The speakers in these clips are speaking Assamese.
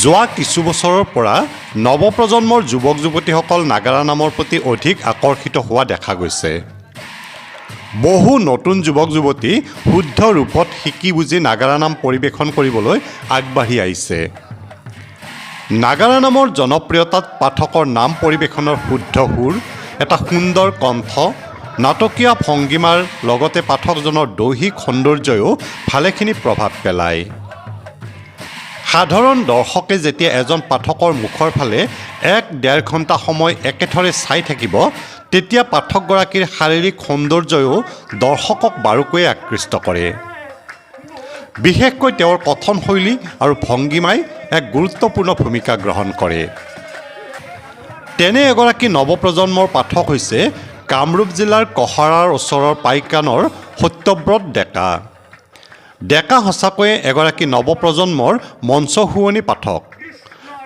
যোৱা কিছু বছৰৰ পৰা নৱপ্ৰজন্মৰ যুৱক যুৱতীসকল নাগাৰা নামৰ প্ৰতি অধিক আকৰ্ষিত হোৱা দেখা গৈছে। বহু নতুন যুৱক যুৱতী শুদ্ধ ৰূপত শিকি বুজি নাগাৰা নাম পৰিৱেশন কৰিবলৈ আগবাঢ়ি আহিছে। নাগাৰা নামৰ জনপ্ৰিয়তাত পাঠকৰ নাম পৰিৱেশনৰ শুদ্ধ সুৰ, এটা সুন্দৰ কণ্ঠ, নাটকীয় ভংগীমাৰ লগতে পাঠকজনৰ দৈহিক সৌন্দৰ্যয়ো ভালেখিনি প্ৰভাৱ পেলায়। সাধাৰণ দৰ্শকে যেতিয়া এজন পাঠকৰ মুখৰ ফালে 1-1.5 ঘণ্টা সময় একেথৰে চাই থাকিব, তেতিয়া পাঠকগৰাকীৰ শাৰীৰিক সৌন্দৰ্যয়ো দৰ্শকক বাৰুকৈয়ে আকৃষ্ট কৰে। বিশেষকৈ তেওঁৰ কথনশৈলী আৰু ভংগীমাই এক গুৰুত্বপূৰ্ণ ভূমিকা গ্ৰহণ কৰে। তেনে এগৰাকী নৱপ্ৰজন্মৰ পাঠক হৈছে কামৰূপ জিলাৰ কহৰাৰ ওচৰৰ পাইকানৰ সত্যব্ৰত ডেকা। ডেকা সঁচাকৈয়ে এগৰাকী নৱপ্ৰজন্মৰ মঞ্চ শুৱনি পাঠক।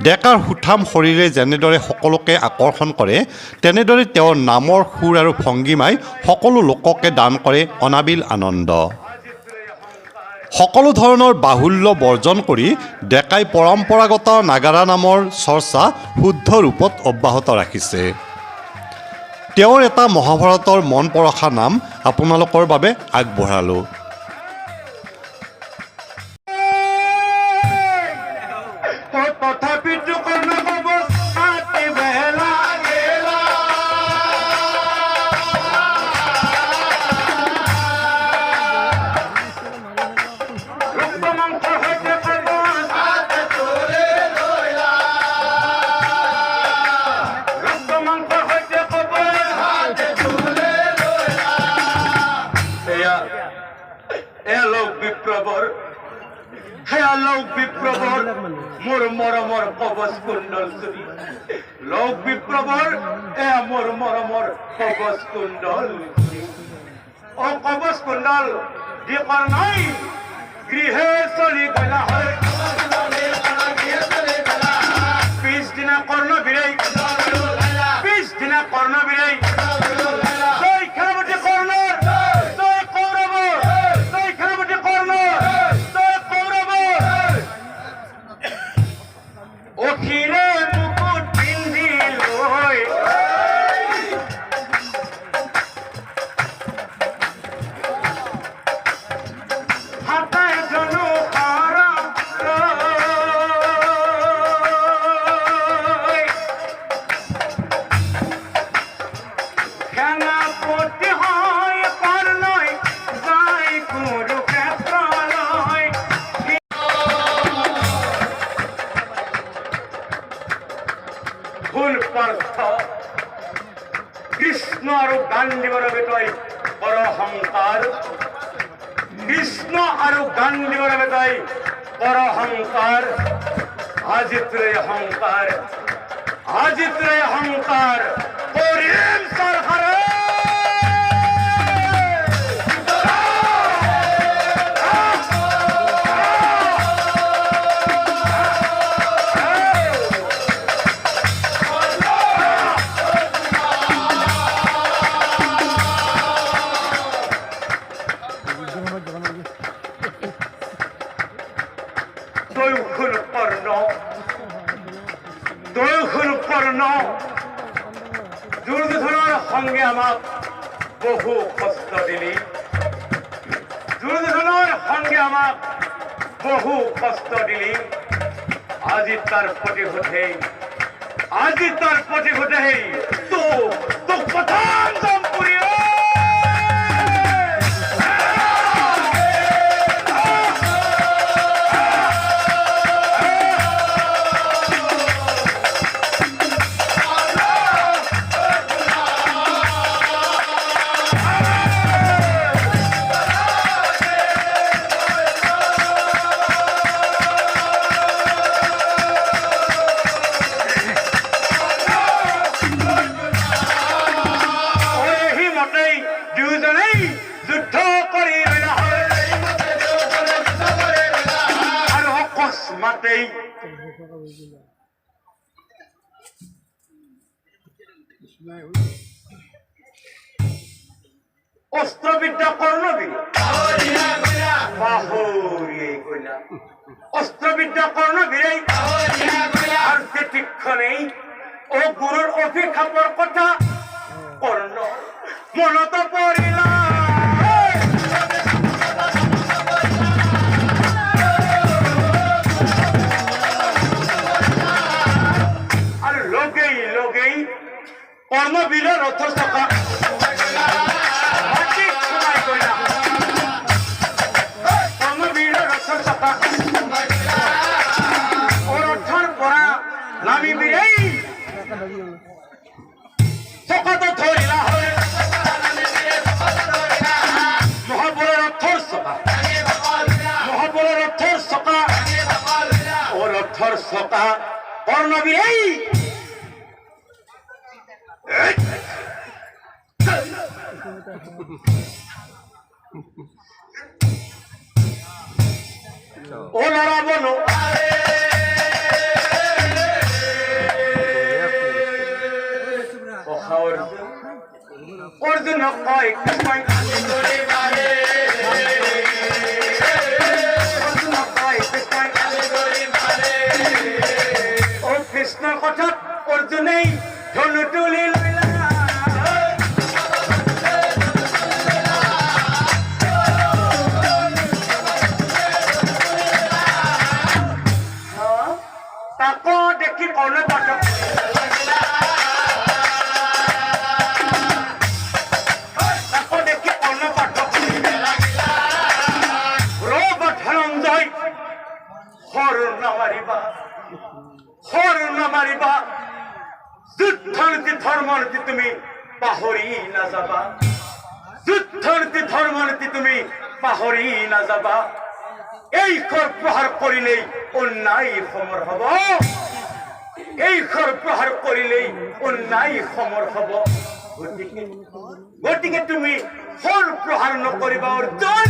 ডেকাৰ সুঠাম শৰীৰে যেনেদৰে সকলোকে আকৰ্ষণ কৰে, তেনেদৰে তেওঁৰ নামৰ সুৰ আৰু ভংগীমাই সকলো লোককে দান কৰে অনাবিল আনন্দ। সকলো ধৰণৰ বাহুল্য বৰ্জন কৰি ডেকাই পৰম্পৰাগত নাগাৰা নামৰ চৰ্চা শুদ্ধ ৰূপত অব্যাহত ৰাখিছে। তেওঁৰ এটা মহাভাৰতৰ মন পৰশা নাম আপোনালোকৰ বাবে আগবঢ়ালোঁ। মোৰ মৰমৰ কবচ কুণ্ডল চুৰি লোক বিপ্লবৰ এ মোৰ মৰমৰ কবচ কুণ্ডল ও কবচ কুণ্ডল দিকৰ নাই গৃহে চলি গলা হয় পিছদিনা কৰ্ণ বিৰাই পিছদিনা কৰ্ণ বিৰাই জয় খেলপতি কৰ্ণ জয় কৌৰৱ জয় খেলপতি কৰ্ণ জয় কৌৰৱ অখিৰে মুকুট পিন্ধি লৈ হাতাই জনো সেনাপতি হয় কৰ্ণই যায় কুৰুক্ষেত্ৰলৈ ভুল পাৰ্থ কৃষ্ণ আৰু গান্ধীবৰ বেতই পৰহংকাৰ কৃষ্ণ আৰু গান্ধীবৰ বেতই পৰহংকাৰ আজিত্ৰে অহংকাৰ আজিত্ৰে অহংকাৰ কৰিম চৰকাৰে দুৰ্যোধনৰ সংগে আমাক বহু কষ্ট দিলি দুৰ্যোধনৰ সংগে আমাক বহু কষ্ট দিলি আজি তাৰ প্ৰতিশোধেই তোক প্ৰথম জম্পুৰী অস্ত্রবিদ্যা কর্ণবীর পাহরিয়ে কইলা অস্ত্রবিদ্যা কর্ণবীরেই আর তীক্ষণেই ও গুরুর অভিখাপর কথা কর্ণ মনত পড়িলা আর লগেই লগেই কর্ণবীর রথ সখা কর্ণবীর রথ সখা ও রথর পরা নামিবিরেই সখা তো ধরিলা হলে মহাবলের রথর সখা মহাবলের রথর সখা ও রথর সখা কর্ণবীরেই ও লড়াবন অর্জুন কয় ও কৃষ্ণ কথা অর্জুনেই ধনু তুলি লইলা তাকো দেখি কর্ণ পাঠক তাকো দেখি কর্ণ পাঠক রব ধনঞ্জয় হর নামারিবা যুদ্ধনীতি ধর্মনীতি তুমি পাহৰি না যাবা যুদ্ধনীতি ধৰ্মনীতি তুমি পাহৰি না যাবা এই খৰ প্ৰহাৰ কৰিলেই অন্যায় সমৰ হব এই খৰ প্ৰহাৰ কৰিলেই অন্যায় সমৰ হব গতিকে তুমি খৰ প্ৰহাৰ নকৰিবা অৰ্জুন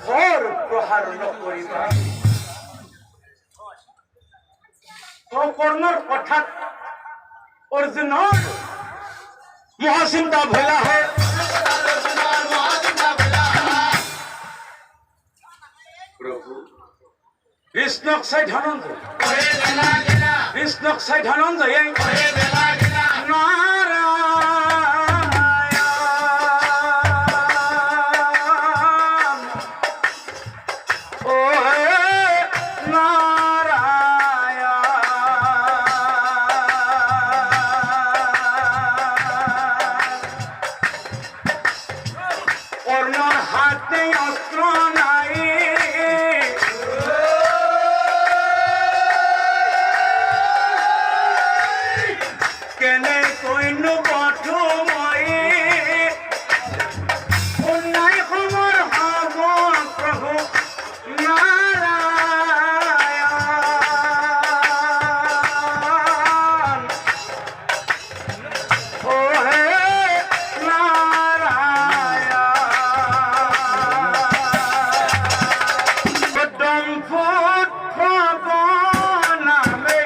খৰ প্ৰহাৰ নকৰিবা কৰ্ণৰ কথা অৰ্জুনৰ মহাচিন্তা ভোলা হয় প্রভু কৃষ্ণক চাই ধনঞ্জয় কৃষ্ণক চাই ধনঞ্জয় কর্ণর হাতে অস্ত্র নাই কেনে কইনু বধু মই অন্যায় সমর হব প্রভু নারায়ণ ও হে নারায়ণ দম ফুট হব নামে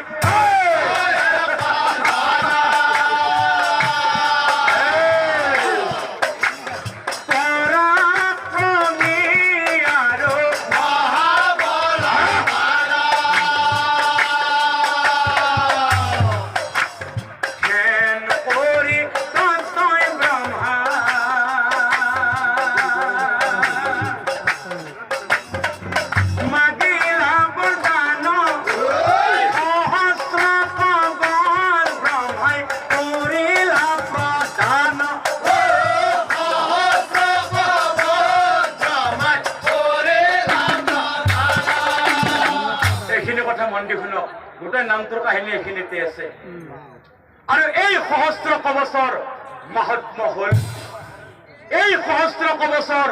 গোটেই নামটোৰ কাহিনী এইখিনিতে আছে আৰু এই সহস্ৰ কবচৰ মাহাত্ম্য হল এই সহস্ৰ কবচৰ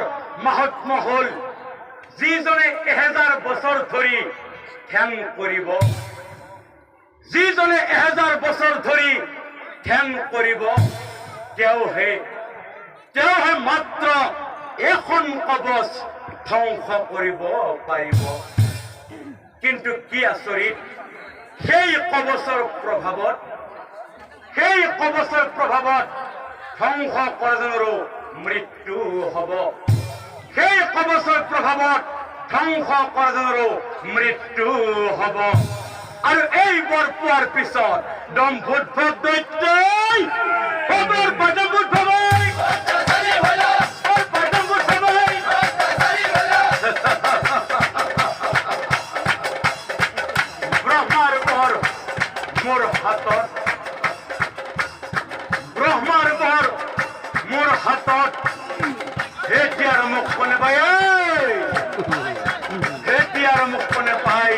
মাহাত্ম্য হল যিজনে 1000 বছৰ ধৰি ধ্যান কৰিব যিজনে 1000 বছৰ ধৰি ধ্যান কৰিব তেওঁহে মাত্ৰ এখন কবচ ধ্বংস কৰিব পাৰিব কিন্তু কি আচৰিত সেই কবচৰ প্ৰভাৱত ধ্বংস কৰাজনৰো মৃত্যু হ'ব সেই কবচৰ প্ৰভাৱত ধ্বংস কৰাজনৰো মৃত্যু হব আৰু এই বৰ পোৱাৰ পিছত দম্ভুত দৈত্যই খবৰ পদমুত ভবাই পদমুত ভবাই ব্ৰহ্মাৰ বৰ মোৰ হাতত ব্ৰহ্মাৰ বৰ মোৰ হাতত হেতিয়াৰ মুখ কোনে পাই হেতিয়াৰ মুখ কোনে পাই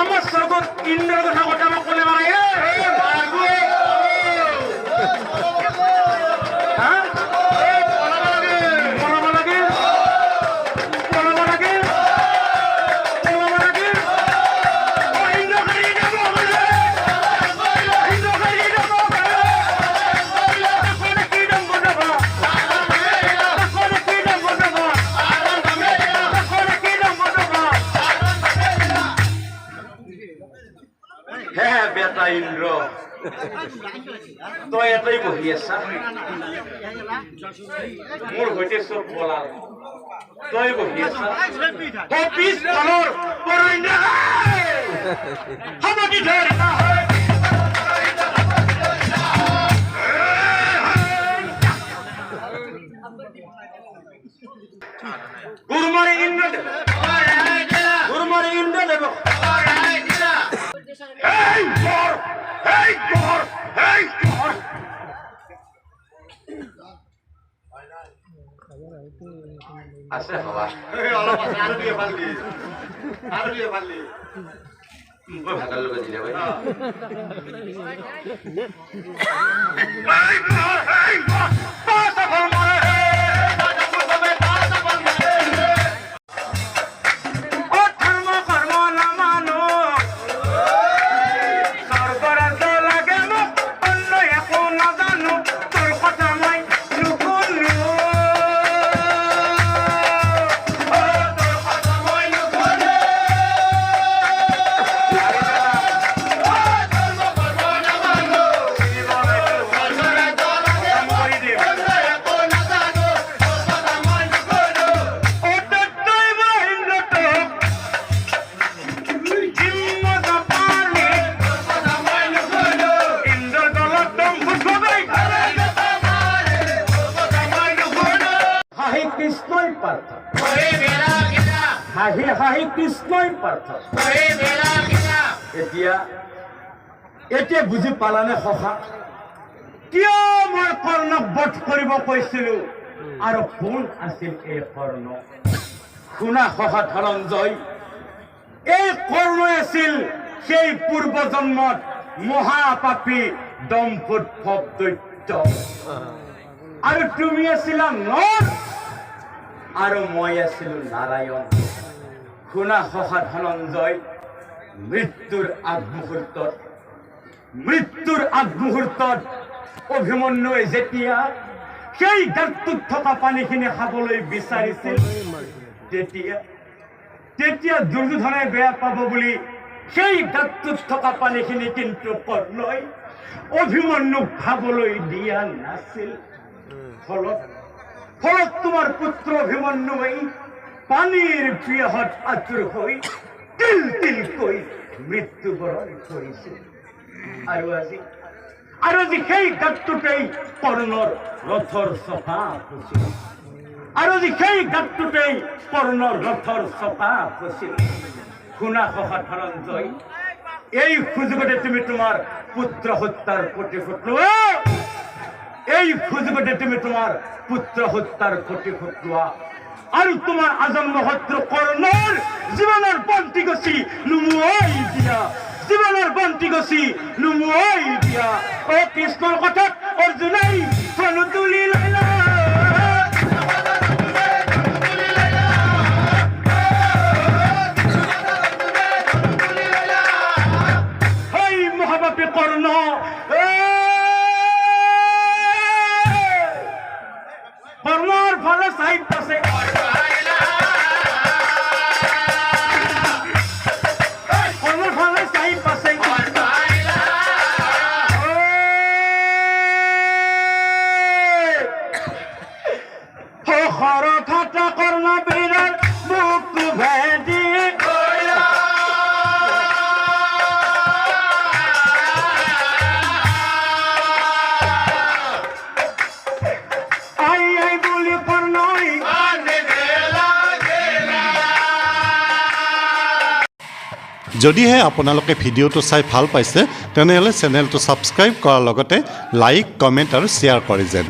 আমার স্বর্গত ইন্দ্রের কথা কথা আমাক কলে মারে ইন্দ্র তই এটাই বহি আছা মোৰ সৈতে চব বলা তই বহি আছা পিছ ফলৰ সমতি ধৰ গুৰুমাৰে ইন্দ্ৰ দেৱ গুৰুমাৰে ইন্দ্ৰ দেৱ Hey, God! Hey, God! Hey, God! আছে বাবা অলপ আছে আৰু দিয়ে ভালি মই ভাতৰ লগত দিলে ভাই Hey, God! Hey, God! পাঁচ ফল মাৰে এতিয়া বুজি পালানে সখা কিয় মই কৰ্ণক বধ কৰিব কৈছিলো আৰু কোন আছিল এই কৰ্ণ শুনা সখা ধনঞ্জয় এই কৰ্ণই আছিল সেই পূৰ্বজন্মত মহাপাপী দম্ভোদ্ভৱ দৈত্য আৰু তুমি আছিলা নৰ আৰু মই আছিলো নাৰায়ণ শুনা সখা ধনঞ্জয় মৃত্যুৰ আগমুহূৰ্তত অভিমন্যুৱে যেতিয়া সেই গাঁতটোত থকা পানীখিনি খাবলৈ বিচাৰিছিল তেতিয়া দুৰ্যোধনে বেয়া পাব বুলি সেই গাঁতটোত থকা পানীখিনি কিন্তু কৰ্ণই অভিমন্যুক খাবলৈ দিয়া নাছিল ফলত তোমাৰ পুত্ৰ অভিমন্যুৱে পানীৰ পিয়াহত আতুৰ হৈ তিল তিলকৈ মৃত্যুবৰণ কৰিছিল আৰু আজি সেই গাঁতটোতেই কৰ্ণৰ ৰথৰ চকা ফুছিল শুনা সখা ধনঞ্জয় এই সুযোগতে তুমি তোমাৰ পুত্ৰ হত্যাৰ প্ৰতিশোধ লোৱা এই সুযোগতে তুমি তোমাৰ পুত্ৰ হত্যাৰ প্ৰতিশোধ লোৱা আৰু তোমাৰ আজন্ম শত্ৰু কৰ্ণৰ জীৱনৰ বন্তি গছি নুমুৱাই দিয়া জীৱনৰ বন্তি গছি নুমুৱাই দিয়া অ কৃষ্ণৰ কথাত অৰ্জুনাই প্ৰণু তুলি লাইলা হেই মহাপাপী কৰ্ণ কৰ্ণৰ ফালে চাই আছে কৰ্ণৰ ফালে চাই আছে হৰ খাটা কৰ্ণ বীৰৰ বুক ভেদি যদিহে আপোনালোকে ভিডিঅ'টো চাই ভাল পাইছে তেনেহ'লে চেনেলটো ছাবস্ক্ৰাইব কৰাৰ লগতে লাইক কমেণ্ট আৰু শ্বেয়াৰ কৰে যেন